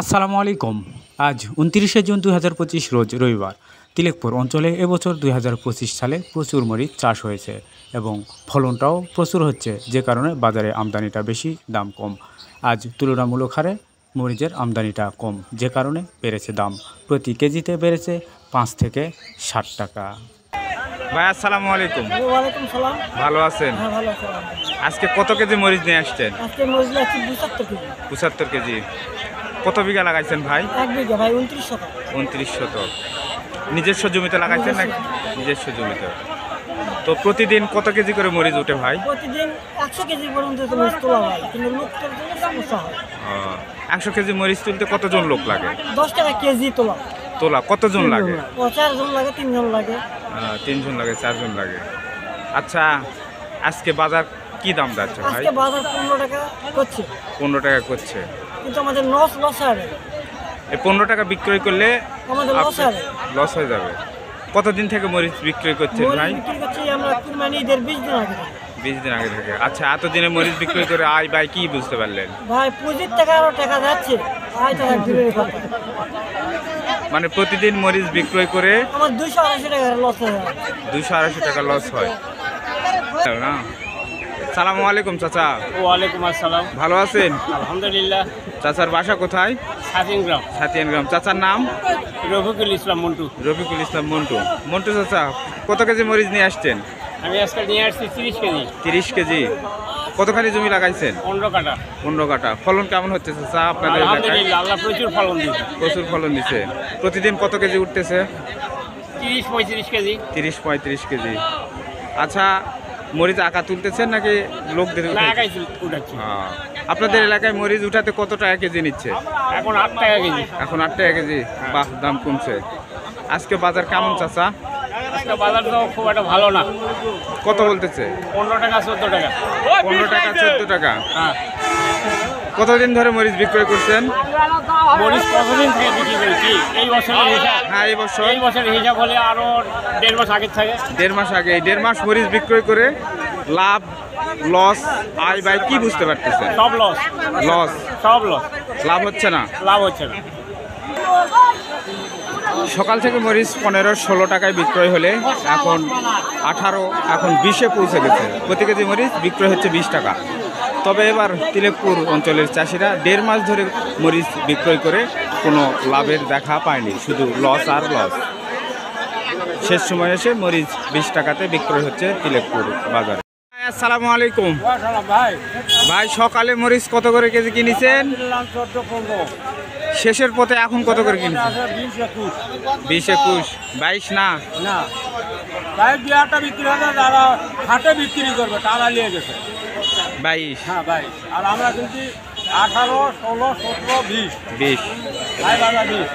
আসসালামু আলাইকুম। আজ 29শে জুন 2025 রোজ রবিবার। তিলেকপুর অঞ্চলে এবছর 2025 সালে প্রচুর মরিচ চাষ হয়েছে এবং ফলনটাও প্রচুর হচ্ছে, যে কারণে বাজারে আমদানিটা বেশি, দাম কম। আজ তুলনামূলক হারে মরিচের আমদানিটা কম, যে কারণে বেড়েছে দাম। প্রতি কেজিতে বেড়েছে 5 থেকে 60 টাকা। ভাই আসসালামু আলাইকুম। ওয়ালাইকুম সালাম। ভালো আছেন? হ্যাঁ, ভালো আছি। আজকে কত কেজি মরিচ নিয়ে আসছেন? আজকে মরিচ লাগছে 75 কেজি। 75 কেজি। কত বিঘা লাগাইছেন ভাই? 1 বিঘা ভাই, 29 শতক। 29 শতক। নিজস্ব জমিতে লাগাইছেন নাকি? নিজস্ব জমিতে। তো প্রতিদিন কত কেজি করে মরিচ ওঠে ভাই? প্রতিদিন 100 কেজি পর্যন্ত তো মরিচ তোলা হয়, কিন্তু লোকের জন্য সমস্যা হয়। 100 কেজি মরিচ তুলতে কতজন লোক লাগে? 10 টাকা কেজি তোলা। তোলা কতজন লাগে? 4 জন লাগে, 3 জন লাগে। 3 জন লাগে, 4 জন লাগে। আচ্ছা, আজকে বাজার কি দাম যাচ্ছে ভাই? আজকে বাজার 15 টাকা করছে, 15 টাকা করছে। কিন্তু আমাদের লস হবে। এই 15 টাকা বিক্রয় করলে আমাদের লস হবে। লস হয়ে যাবে। কতদিন থেকে মরিচ বিক্রয় করছেন ভাই? মরিচ বিক্রি করছি আমরা কুরবানি ঈদের 20 দিন আগে। 20 দিন আগে থেকে। আচ্ছা, এতদিনে মরিচ বিক্রয় করে আয় ভাই কি বুঝতে পারলেন? ভাই পুঁজির টাকা আরো টাকা যাচ্ছে, আয় টাকা দূরের কথা। মানে প্রতিদিন মরিচ বিক্রয় করে আমার 280 টাকা লস হয়। 280 টাকা লস হয় না? সালামু আলাইকুম চাচা। ওয়ালাইকুম আসসালাম। ভালো আছেন? আলহামদুলিল্লাহ। চাচার বাসা কোথায়? সাতিনগ্রাম। সাতিয়ানগ্রাম। চাচার নাম? রফিকুল ইসলাম মন্টু। রফিকুল ইসলাম মন্টু। মন্টু চাচা, কত কেজি মরিচ নিয়ে আসছেন? আমি আজকে নিয়ে আসছি 30 কেজি। 30 কেজি। কতখানি জমি লাগাইছেন? 15 কাটা। 15 কাটা। ফলন কেমন হচ্ছে চাচা আপনাদের এলাকায়? আলহামদুলিল্লাহ, আল্লাহ প্রচুর ফলন দিয়েছে। প্রচুর ফলন দিচ্ছে। প্রতিদিন কত কেজি উঠতেছে? 30-35 কেজি। 30-35 কেজি। আচ্ছা, মরিচ আঁকা তুলতেছেন নাকি লোকদের না, উঠাইছেন? একাই উঠাচ্ছি। আপনাদের এলাকায় মরিচ উঠাতে কত টাকা কেজি নিচ্ছে? এখন 8 টাকা কেজি। এখন 8 টাকা কেজি। বাহ, দাম কমছে। আজকে বাজার কেমন চাচা? আজকে বাজার তো খুব একটা ভালো না। কত বলতেছে? 15 টাকা 14 টাকা। 15 টাকা 14 টাকা। হ্যাঁ। কতদিন ধরে মরিচ বিক্রয় করছেন? মরিচ কতদিন থেকে বিক্রি করেছি? এই বছরের হিসাব। হ্যাঁ, এই বছর। এই বছরের হিসাব হলে আরো 1.5 মাস আগের থেকে। 1.5 মাস আগে। 1.5 মাস মরিচ বিক্রয় করে লাভ, লস, আয় ব্যয় কি বুঝতে পারতেছেন? সব লস। লস। সব লস। লাভ হচ্ছে না। লাভ হচ্ছে না। সকাল থেকে মরিচ 15-16 টাকায় বিক্রয় হলে এখন 18, এখন 20-এ পৌঁছে গেছে। প্রতি কেজি মরিচ বিক্রয় হচ্ছে 20 টাকা। তবে এবার তিলেকপুর অঞ্চলের চাষিরা 1.5 মাস ধরে মরিচ বিক্রয় করে কোনো লাভের দেখা পায়নি, শুধু লস আর লস। শেষ সময় এসে মরিচ 20 টাকাতে বিক্রয় হচ্ছে তিলেকপুর বাজারে। আসসালামু আলাইকুম ভাই, ভাই, সকালে মরিচ কত করে কেজি কিনেছেন? 14-15। শেষের পথে এখন কত করে কিনেছেন? 20-21, 22 না? না, তাই বিয়ারটা বিক্রি হবে, যারা হাটে বিক্রি করবে তারা নিয়ে গেছে। 22। হ্যাঁ ভাই, আর আমরা কিন্তু 18, 16, 17, 20। 20। ভাই বাবা 20।